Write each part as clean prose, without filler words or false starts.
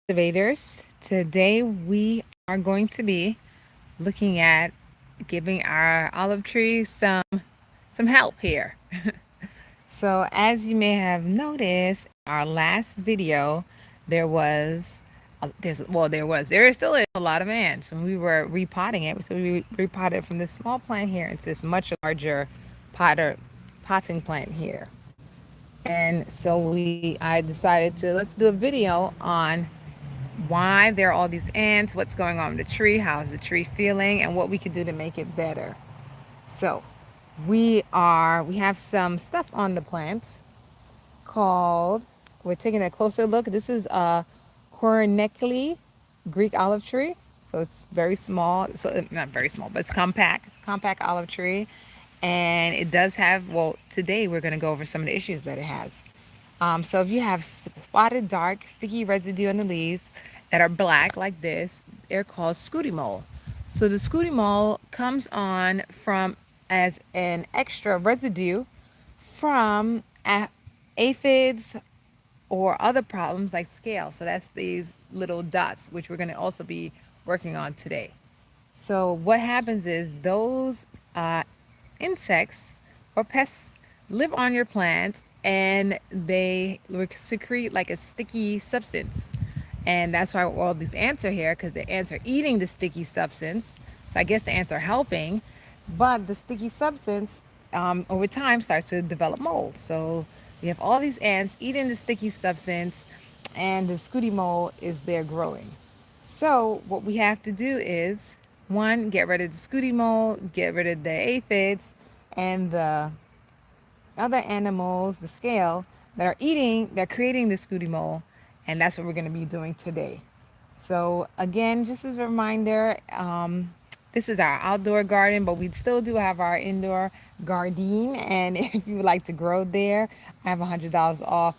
Cultivators. Today we are going to be looking at giving our olive tree some help here. So as you may have noticed, our last video there was there still is a lot of ants when we were repotting it. So we repotted from this small plant here into this much larger potter potting plant here. And so I decided to let's do a video on why there are all these ants, what's going on with the tree, how's the tree feeling, and what we could do to make it better. So we have some stuff on the plants called, we're taking a closer look. This is a Corneculi Greek olive tree. So it's very small, so not very small, but it's compact. It's a compact olive tree. And it does have, well, today we're going to go over some of the issues that it has. So if you have spotted dark sticky residue on the leaves that are black like this, they're called Sooty mold. So the Sooty mold comes on from as an extra residue from aphids or other problems like scale. So that's these little dots, which we're going to also be working on today. So what happens is those insects or pests live on your plant and they secrete like a sticky substance. And that's why all these ants are here, because the ants are eating the sticky substance. So I guess the ants are helping, but the sticky substance over time starts to develop mold. So we have all these ants eating the sticky substance, and the Sooty mold is there growing. So what we have to do is, one, get rid of the Sooty mold, get rid of the aphids, and the other animals, the scale, that are eating, they're creating the Sooty mold, and that's what we're going to be doing today. So again, just as a reminder, this is our outdoor garden, but we still do have our indoor garden. And if you would like to grow there, I have $100 off.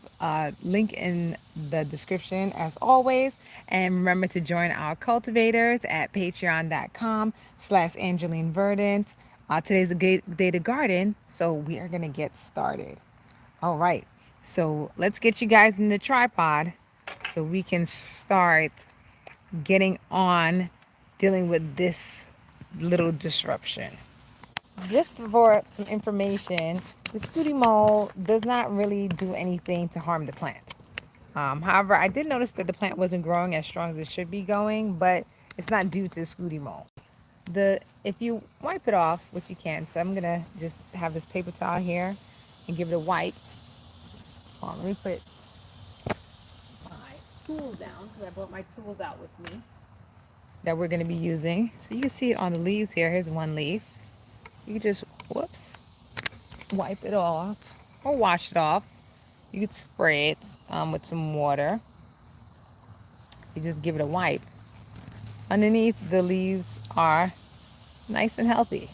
Link in the description as always. And remember to join our cultivators at patreon.com/Angeline Verdant. Today's a great day to garden, so we are going to get started. All right, so let's get you guys in the tripod so we can start getting on dealing with this little disruption. Just for some information, the Sooty mold does not really do anything to harm the plant. However, I did notice that the plant wasn't growing as strong as it should be going, but it's not due to the Sooty mold. If you wipe it off, which you can, so I'm gonna just have this paper towel here and give it a wipe. Let me put my tools down because I brought my tools out with me that we're going to be using. So you can see it on the leaves here. Here's one leaf. You can just, whoops, wipe it off or wash it off. You could spray it with some water. You just give it a wipe. Underneath, the leaves are nice and healthy.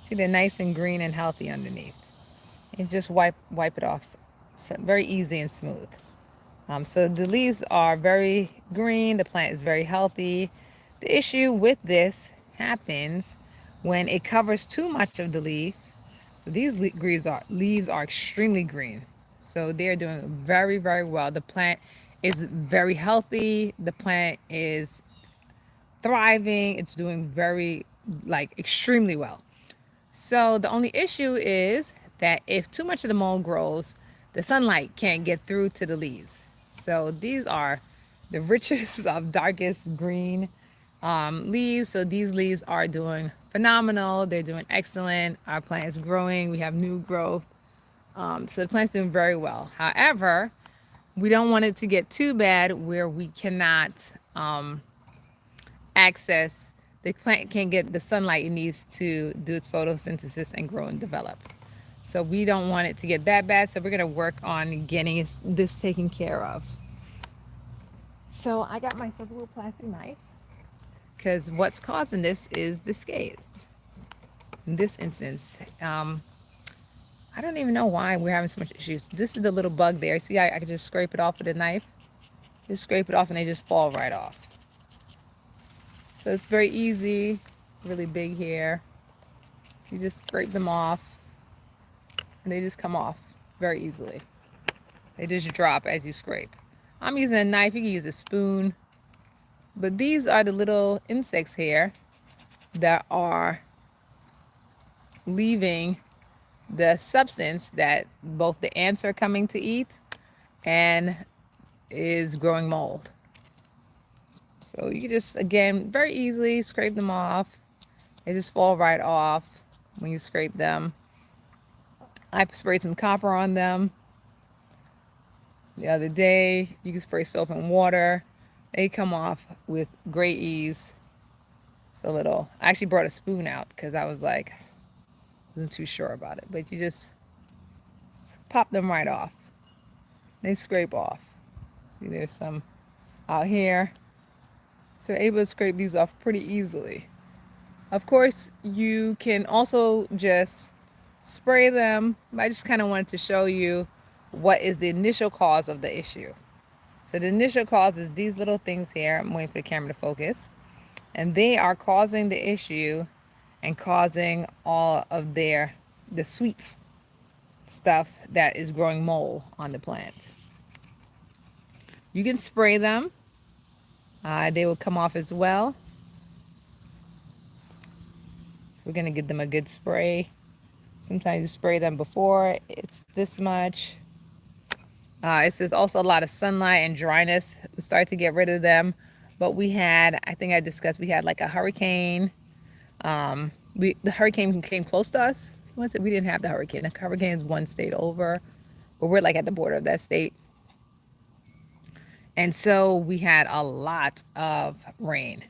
See, they're nice and green and healthy underneath. And just wipe it off. So very easy and smooth. So the leaves are very green. The plant is very healthy. The issue with this happens when it covers too much of the leaf. So these leaves are extremely green. So they're doing very, very well. The plant is very healthy. The plant is thriving. It's doing very, like, extremely well. So the only issue is that if too much of the mold grows, the sunlight can't get through to the leaves. So these are the richest of darkest green leaves. So these leaves are doing phenomenal. They're doing excellent. Our plant is growing. We have new growth. So the plant's doing very well. However, we don't want it to get too bad where we cannot access, the plant can't get the sunlight it needs to do its photosynthesis and grow and develop. So we don't want it to get that bad. So we're going to work on getting this taken care of. So I got myself a little plastic knife because what's causing this is the scales. In this instance, I don't even know why we're having so much issues. This is the little bug there. See, I can just scrape it off with a knife. Just scrape it off and they just fall right off. So it's very easy, really big here. You just scrape them off and they just come off very easily. They just drop as you scrape. I'm using a knife. You can use a spoon. But these are the little insects here that are leaving the substance that both the ants are coming to eat and is growing mold. So you just, again, very easily scrape them off. They just fall right off when you scrape them. I sprayed some copper on them the other day. You can spray soap and water. They come off with great ease. It's a little, I actually brought a spoon out because I was like, wasn't too sure about it. But you just pop them right off. They scrape off. See, there's some out here. So you're able to scrape these off pretty easily. Of course, you can also just spray them. I just kind of wanted to show you what is the initial cause of the issue. So the initial cause is these little things here. I'm waiting for the camera to focus. And they are causing the issue and causing all of the sweets stuff that is growing mold on the plant. You can spray them. They will come off as well. So we're going to give them a good spray. Sometimes you spray them before it's this much. It says also a lot of sunlight and dryness. We started to get rid of them. But we had, I think I discussed, we had like a hurricane. The hurricane came close to us. Once we didn't have the hurricane. The hurricane is one state over. But we're like at the border of that state. And so we had a lot of rain.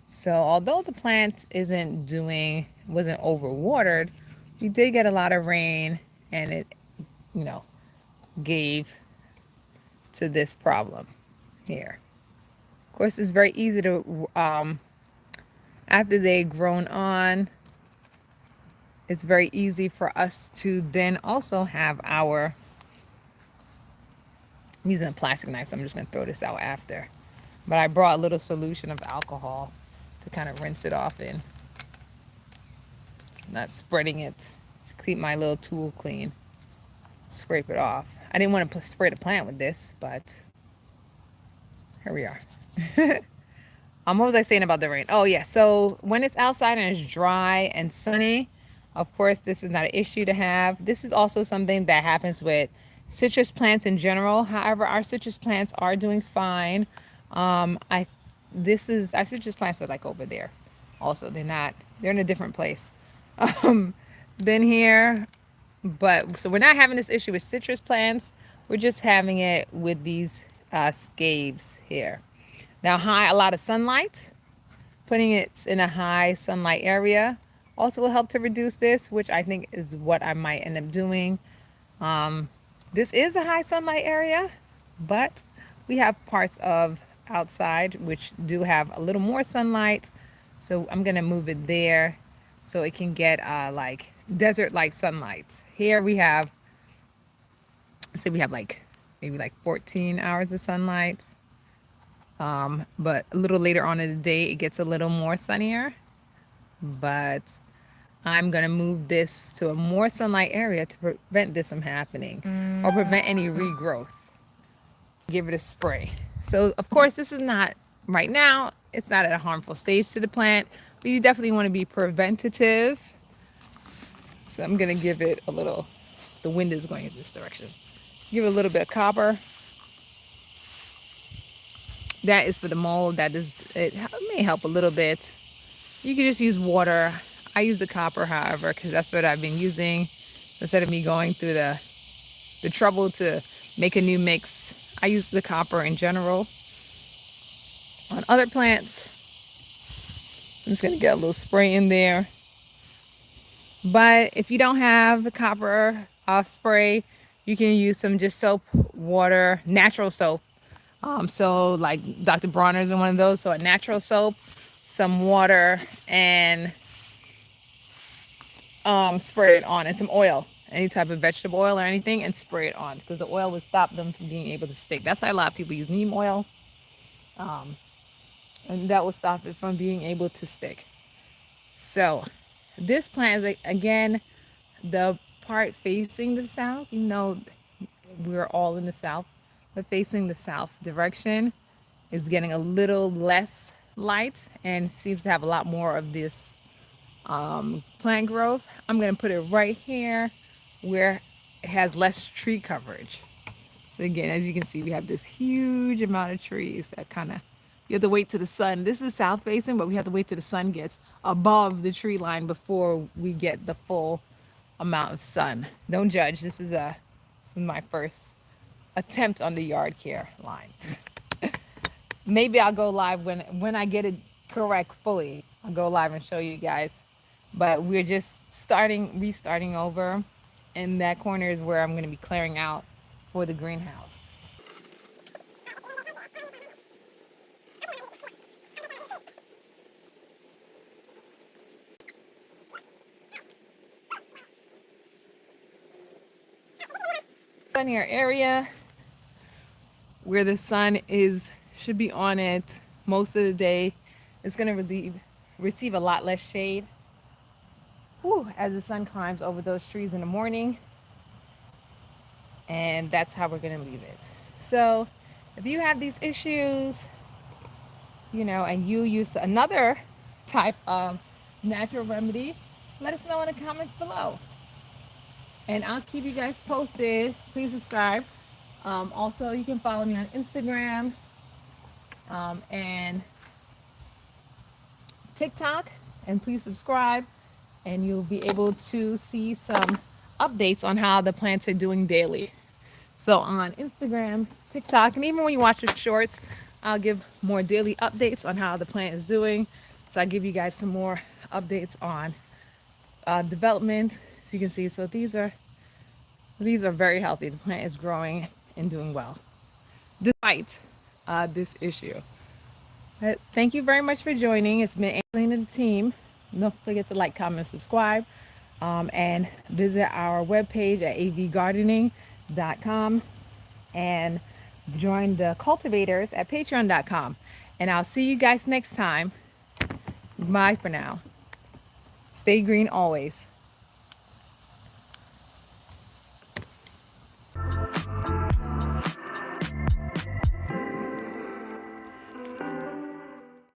So although the plant wasn't overwatered, we did get a lot of rain and it, you know, gave to this problem here. Of course, it's very easy to, after they've grown on, it's very easy for us to then also have I'm using a plastic knife, so I'm just going to throw this out after. But I brought a little solution of alcohol to kind of rinse it off in. Not spreading it to keep my little tool clean. Scrape it off. I didn't want to spray the plant with this, but here we are. What was I saying about the rain? Oh yeah, so when it's outside and it's dry and sunny, of course this is not an issue to have. This is also something that happens with citrus plants in general. However, our citrus plants are doing fine. Our citrus plants are like over there. Also, they're in a different place than here. But so we're not having this issue with citrus plants. We're just having it with these scabs here. Now, a lot of sunlight, putting it in a high sunlight area also will help to reduce this, which I think is what I might end up doing. This is a high sunlight area, but we have parts of outside which do have a little more sunlight. So I'm going to move it there so it can get like desert-like sunlight. Here we have, say we have like maybe like 14 hours of sunlight. But a little later on in the day, it gets a little more sunnier. But I'm going to move this to a more sunlight area to prevent this from happening or prevent any regrowth. Give it a spray. So, of course, this is not, right now, it's not at a harmful stage to the plant, but you definitely want to be preventative. So I'm going to give it a little, the wind is going in this direction. Give it a little bit of copper. That is for the mold. It may help a little bit. You can just use water. I use the copper, however, because that's what I've been using. Instead of me going through the trouble to make a new mix, I use the copper in general on other plants. I'm just going to get a little spray in there. But if you don't have the copper spray, you can use some just soap, water, natural soap. So like Dr. Bronner's in one of those. So a natural soap, some water, and spray it on, and some oil, any type of vegetable oil or anything, and spray it on because the oil would stop them from being able to stick. That's why a lot of people use neem oil, and that will stop it from being able to stick. So this plant is, again, the part facing the south. You know, we're all in the south, but facing the south direction is getting a little less light and seems to have a lot more of this plant growth. I'm going to put it right here where it has less tree coverage. So again, as you can see, we have this huge amount of trees that kind of, you have to wait till the sun. This is south facing, but we have to wait till the sun gets above the tree line before we get the full amount of sun. Don't judge. This is my first attempt on the yard care line. Maybe I'll go live when I get it correct fully. I'll go live and show you guys. But we're just restarting over, and that corner is where I'm going to be clearing out for the greenhouse. Sunnier area where the sun is should be on it most of the day. It's going to receive a lot less shade. Whew, as the sun climbs over those trees in the morning. And that's how we're going to leave it. So if you have these issues, and you use another type of natural remedy, let us know in the comments below. And I'll keep you guys posted. Please subscribe. Also, you can follow me on Instagram and TikTok. And please subscribe. And you'll be able to see some updates on how the plants are doing daily. So on Instagram, TikTok, and even when you watch the shorts, I'll give more daily updates on how the plant is doing. So I'll give you guys some more updates on development. So you can see, so these are very healthy. The plant is growing and doing well, despite this issue. But thank you very much for joining. It's been Angeline and the team. Don't forget to like, comment, subscribe, and visit our webpage at avgardening.com and join the cultivators at patreon.com. And I'll see you guys next time. Bye for now. Stay green always.